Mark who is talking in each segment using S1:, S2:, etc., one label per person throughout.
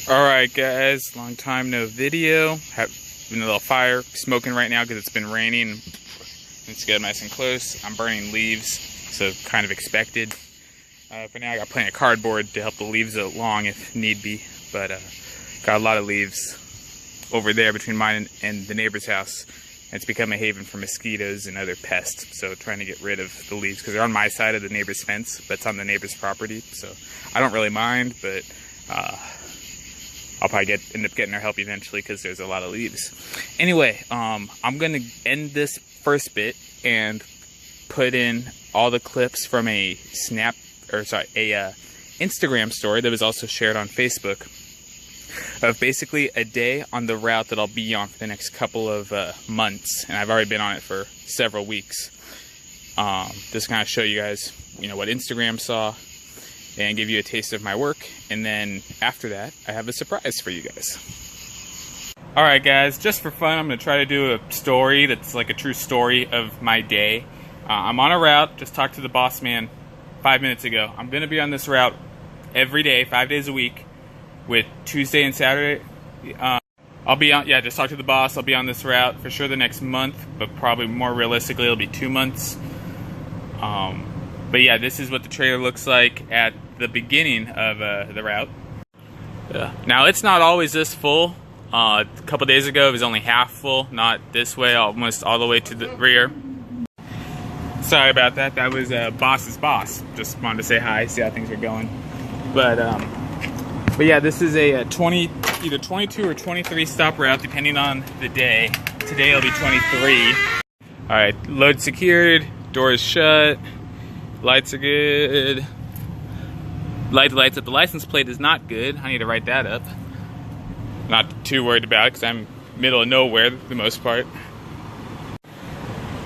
S1: Alright guys, long time no video. Having a little fire smoking right now because it's been raining. It's getting nice and close. I'm burning leaves, so kind of expected. For now I got plenty of cardboard to help the leaves along if need be. But got a lot of leaves over there between mine and the neighbor's house. And it's become a haven for mosquitoes and other pests. So trying to get rid of the leaves because they're on my side of the neighbor's fence, but it's on the neighbor's property. So I don't really mind, but I'll probably end up getting their help eventually because there's a lot of leaves. Anyway, I'm gonna end this first bit and put in all the clips from a Instagram story that was also shared on Facebook of basically a day on the route that I'll be on for the next couple of months, and I've already been on it for several weeks. Just kind of show you guys, what Instagram saw, and give you a taste of my work, and then after that I have a surprise for you guys. Alright guys, just for fun I'm going to try to do a story that's like a true story of my day. I'm on a route, just talked to the boss man 5 minutes ago. I'm going to be on this route every day, 5 days a week, with Tuesday and Saturday. I'll be on, just talk to the boss, I'll be on this route for sure the next month, but probably more realistically it'll be 2 months. But yeah, this is what the trailer looks like at the beginning of the route. Now it's not always this full. A couple days ago it was only half full, not this way, almost all the way to the rear. Sorry about that. That was boss's boss. Just wanted to say hi, see how things are going. But yeah, this is a either 22 or 23 stop route depending on the day. Today it'll be 23. All right, load secured, doors shut. Lights are good. Lights up. The license plate is not good. I need to write that up. Not too worried about it because I'm middle of nowhere for the most part.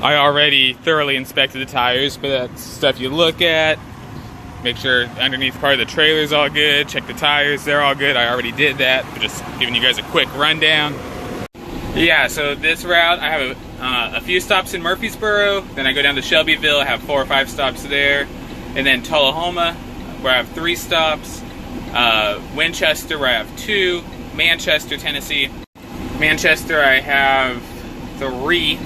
S1: I already thoroughly inspected the tires, but that's stuff you look at. Make sure underneath part of the trailer is all good. Check the tires, they're all good. I already did that, but just giving you guys a quick rundown. Yeah, so this route, I have a few stops in Murfreesboro, then I go down to Shelbyville, I have 4 or 5 stops there, and then Tullahoma, where I have 3 stops, Winchester, where I have 2, Manchester, Tennessee. Manchester, I have 3,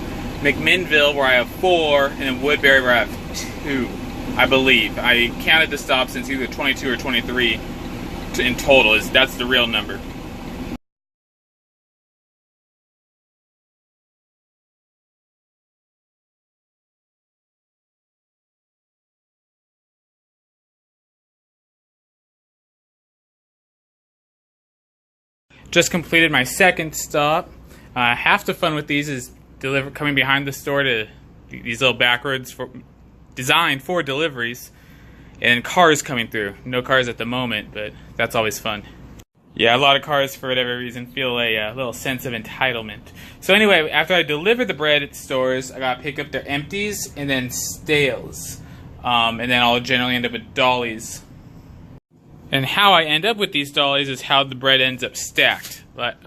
S1: McMinnville, where I have 4, and then Woodbury, where I have 2, I believe. I counted the stops since either 22 or 23 in total. That's the real number. Just completed my second stop. Half the fun with these is coming behind the store to these little back roads designed for deliveries, and cars coming through. No cars at the moment, but that's always fun. Yeah, a lot of cars for whatever reason feel a little sense of entitlement. So anyway, after I deliver the bread at stores, I gotta pick up their empties and then stales, and then I'll generally end up with dollies. And how I end up with these dollies is how the bread ends up stacked. But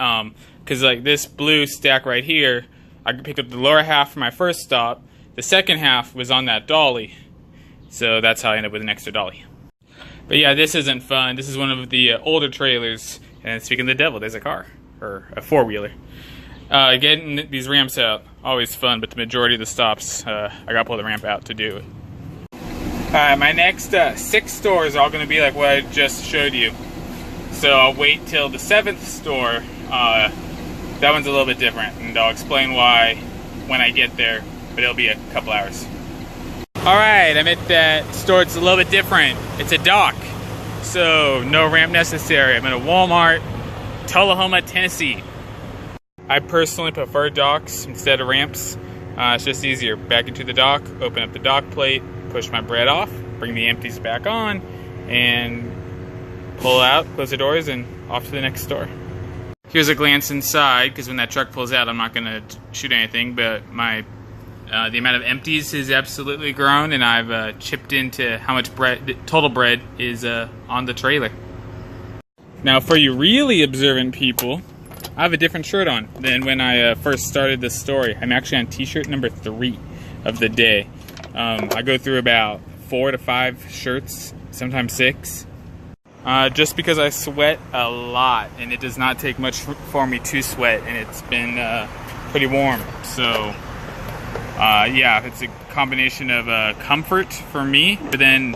S1: because like this blue stack right here, I picked up the lower half for my first stop. The second half was on that dolly, so that's how I end up with an extra dolly. But yeah, this isn't fun. This is one of the older trailers. And speaking of the devil, there's a car or a 4-wheeler. Getting these ramps out, always fun. But the majority of the stops, I gotta pull the ramp out to do it. My next 6 stores are all going to be like what I just showed you. So I'll wait till the 7th store. That one's a little bit different, and I'll explain why when I get there, but it'll be a couple hours. Alright, I'm at that store. It's a little bit different. It's a dock, so no ramp necessary. I'm at a Walmart, Tullahoma, Tennessee. I personally prefer docks instead of ramps. It's just easier. Back into the dock, open up the dock plate, push my bread off, bring the empties back on, and pull out, close the doors, and off to the next store. Here's a glance inside, because when that truck pulls out, I'm not going to shoot anything, but the amount of empties has absolutely grown, and I've chipped into how much total bread is on the trailer. Now, for you really observant people, I have a different shirt on than when I first started this story. I'm actually on t-shirt number 3 of the day. I go through about 4 to 5 shirts, sometimes 6. just because I sweat a lot, and it does not take much for me to sweat, and it's been pretty warm. So yeah, it's a combination of comfort for me, but then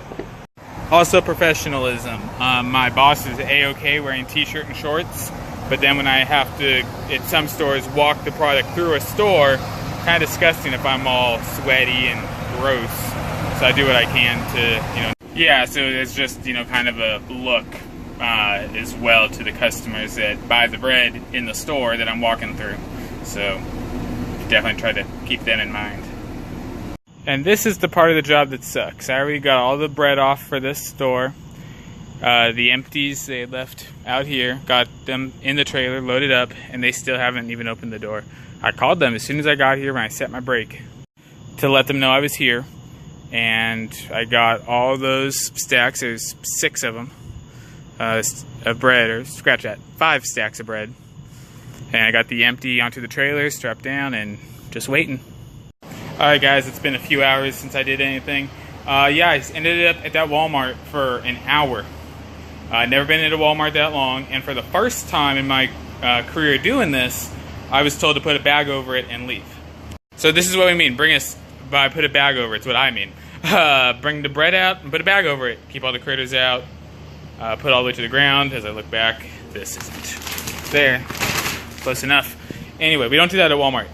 S1: also professionalism. My boss is A-OK wearing t-shirt and shorts, but then when I have to, at some stores, walk the product through a store, kind of disgusting if I'm all sweaty and gross. So I do what I can to, you know, yeah, so it's just, you know, kind of a look as well to the customers that buy the bread in the store that I'm walking through. So definitely try to keep that in mind. And this is the part of the job that sucks. I already got all the bread off for this store. The empties they left out here, got them in the trailer, loaded up, and they still haven't even opened the door. I called them as soon as I got here when I set my brake to let them know I was here. And I got all those stacks, there's 6 of them, of bread, or scratch that, 5 stacks of bread. And I got the empty onto the trailer, strapped down, and just waiting. Alright guys, it's been a few hours since I did anything. Yeah, I ended up at that Walmart for an hour. I'd never been at a Walmart that long, and for the first time in my career doing this, I was told to put a bag over it and leave. So this is what we mean, by put a bag over, it's what I mean. Bring the bread out and put a bag over it. Keep all the critters out. Put all the way to the ground. As I look back, this isn't there. Close enough. Anyway, we don't do that at Walmart.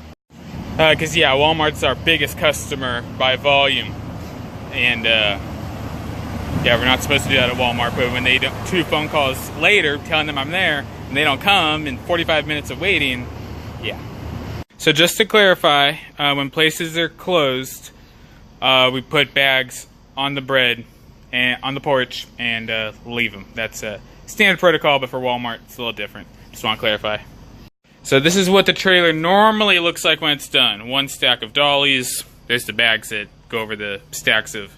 S1: Because, yeah, Walmart's our biggest customer by volume. And, yeah, we're not supposed to do that at Walmart. But when they do 2 phone calls later telling them I'm there, and they don't come, and 45 minutes of waiting, yeah. So just to clarify, when places are closed, we put bags on the bread and on the porch and leave them. That's a standard protocol, but for Walmart, it's a little different. Just want to clarify. So this is what the trailer normally looks like when it's done. 1 stack of dollies. There's the bags that go over the stacks of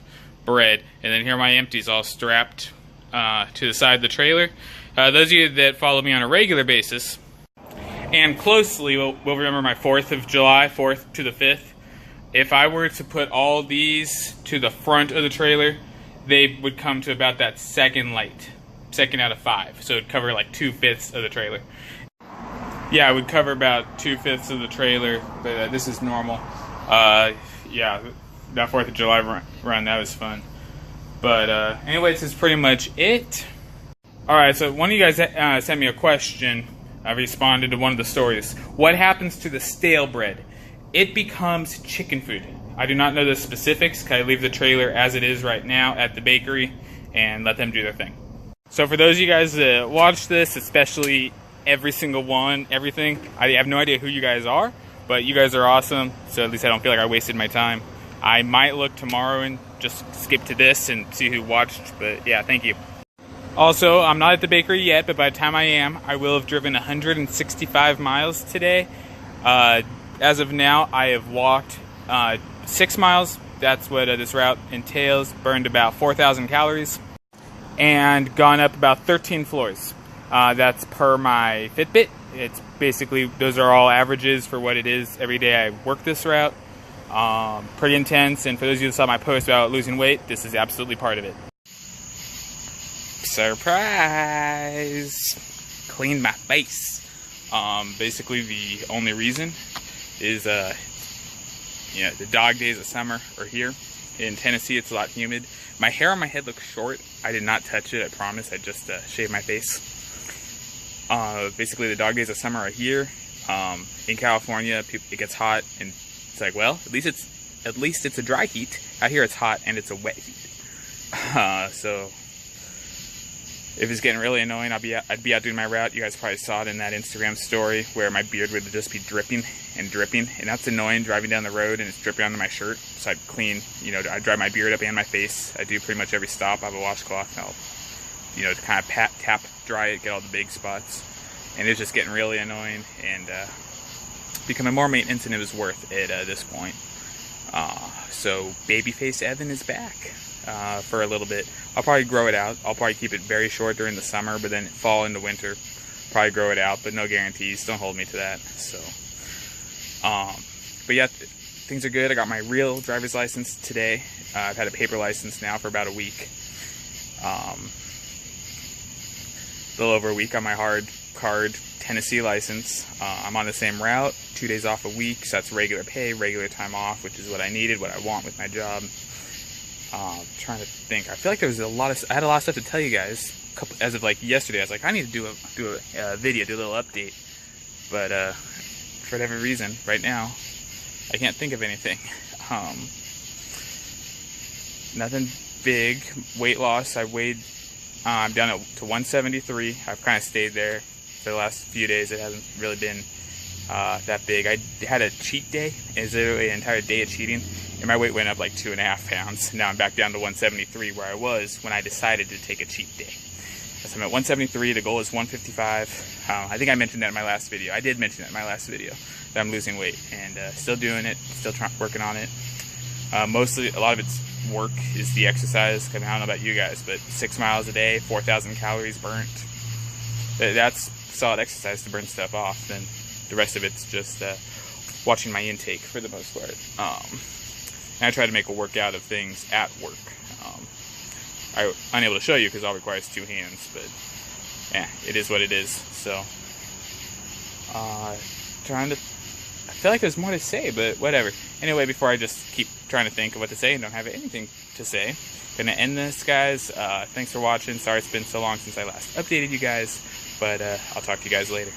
S1: bread. And then here are my empties all strapped to the side of the trailer. Those of you that follow me on a regular basis and closely will remember my 4th of July, 4th to the 5th. If I were to put all these to the front of the trailer, they would come to about that second light. 2nd out of 5. So it'd cover like 2/5 of the trailer. Yeah, it would cover about 2/5 of the trailer, but this is normal. Yeah, that 4th of July run, that was fun. But anyway, this is pretty much it. Alright, so one of you guys sent me a question. I responded to one of the stories. What happens to the stale bread? It becomes chicken food. I do not know the specifics. Can I leave the trailer as it is right now at the bakery and let them do their thing? So for those of you guys that watch this, especially every single one, everything, I have no idea who you guys are, but you guys are awesome, so at least I don't feel like I wasted my time. I might look tomorrow and just skip to this and see who watched, but yeah, thank you. Also, I'm not at the bakery yet, but by the time I am, I will have driven 165 miles today. As of now, I have walked 6 miles. That's what this route entails. Burned about 4,000 calories. And gone up about 13 floors. That's per my Fitbit. It's basically, those are all averages for what it is every day I work this route. Pretty intense, and for those of you that saw my post about losing weight, this is absolutely part of it. Surprise! Cleaned my face. Basically the only reason is, you know, the dog days of summer are here. In Tennessee, it's a lot humid. My hair on my head looks short. I did not touch it, I promise. I just shaved my face. Basically, the dog days of summer are here. In California, it gets hot, and it's like, well, at least it's a dry heat. Out here, it's hot and it's a wet heat. So if it's getting really annoying, I'd be out doing my route. You guys probably saw it in that Instagram story where my beard would just be dripping and dripping, and that's annoying driving down the road and it's dripping onto my shirt. So I'd clean, you know, I'd dry my beard up and my face. I do pretty much every stop. I have a washcloth. I'll, you know, to kind of tap dry it, get all the big spots, and it's just getting really annoying and becoming more maintenance than it was worth at this point. So Babyface Evan is back for a little bit. I'll probably grow it out. I'll probably keep it very short during the summer, but then fall into winter, probably grow it out, but no guarantees. Don't hold me to that. So, but yeah, things are good. I got my real driver's license today. I've had a paper license now for about a week. little over a week on my hard card Tennessee license. I'm on the same route, 2 days off a week, so that's regular pay, regular time off, which is what I needed, what I want with my job. Trying to think. I feel like there was I had a lot of stuff to tell you guys. As of like yesterday, I was like, I need to do a video, do a little update. But for whatever reason, right now, I can't think of anything. Nothing big. Weight loss. I'm down to 173. I've kind of stayed there for the last few days. It hasn't really been that big. I had a cheat day. It's literally an entire day of cheating, and my weight went up like 2.5 pounds. Now I'm back down to 173 where I was when I decided to take a cheat day. So I'm at 173. The goal is 155. I think I mentioned that in my last video. I did mention that in my last video, that I'm losing weight, and still doing it, still working on it. Mostly, a lot of it's work is the exercise. I mean, I don't know about you guys, but 6 miles a day, 4,000 calories burnt. That's solid exercise to burn stuff off. Then the rest of it's just watching my intake for the most part. And I try to make a workout of things at work. I'm unable to show you because all requires 2 hands, but yeah, it is what it is. So, I feel like there's more to say, but whatever. Anyway, before I just keep trying to think of what to say and don't have anything to say, gonna end this, guys. Thanks for watching. Sorry it's been so long since I last updated you guys, but I'll talk to you guys later.